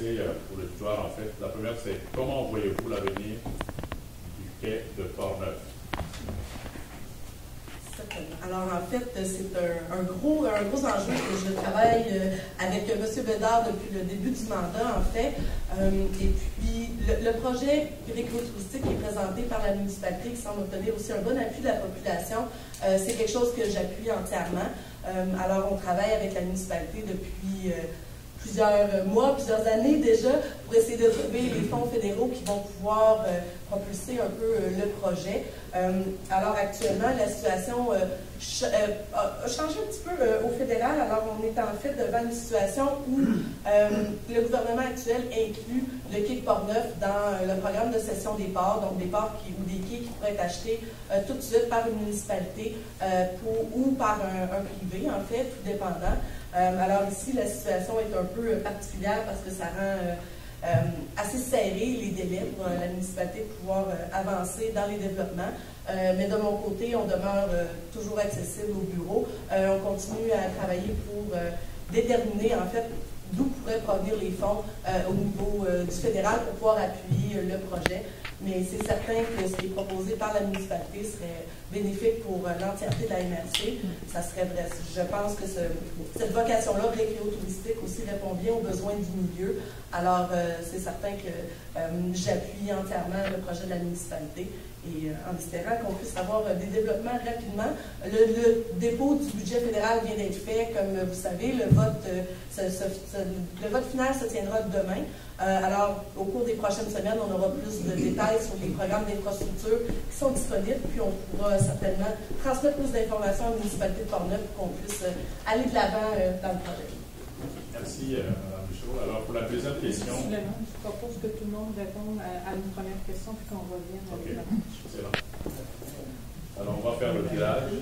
commencer pour l'auditoire, en fait. La première, c'est comment voyez-vous l'avenir du quai de Portneuf? Alors, en fait, c'est un gros enjeu que je travaille avec M. Bédard depuis le début du mandat, en fait. Et puis, le projet récréotouristique qui est présenté par la municipalité, qui semble obtenir aussi un bon appui de la population, c'est quelque chose que j'appuie entièrement. Alors, on travaille avec la municipalité depuis plusieurs mois, plusieurs années déjà, pour essayer de trouver les fonds fédéraux qui vont pouvoir propulser un peu le projet. Alors actuellement, la situation a changé un petit peu au fédéral. Alors on est en fait devant une situation où le gouvernement actuel inclut le quai de Portneuf dans le programme de cession des ports, donc des ports ou des quais qui pourraient être achetés tout de suite par une municipalité ou par un privé, en fait, tout dépendant. Alors ici, la situation est un peu particulière parce que ça rend assez serré les délais pour la municipalité de pouvoir avancer dans les développements. Mais de mon côté, on demeure toujours accessible au bureau. On continue à travailler pour déterminer en fait d'où pourraient provenir les fonds au niveau du fédéral pour pouvoir appuyer le projet. Mais c'est certain que ce qui est proposé par la municipalité serait bénéfique pour l'entièreté de la MRC. Ça serait vrai. Je pense que cette vocation-là, récréotouristique, aussi répond bien aux besoins du milieu. Alors, c'est certain que j'appuie entièrement le projet de la municipalité et en espérant qu'on puisse avoir des développements rapidement. Le dépôt du budget fédéral vient d'être fait, comme vous savez. Le vote final se tiendra demain. Alors, au cours des prochaines semaines, on aura plus de détails sur les programmes d'infrastructure qui sont disponibles, puis on pourra certainement transmettre plus d'informations à la municipalité de Portneuf pour qu'on puisse aller de l'avant dans le projet. Merci, Mme Michaud. Alors, pour la deuxième question... Je propose que tout le monde réponde à une première question, puis qu'on revienne. OK, excellent. Alors, on va faire le tirage.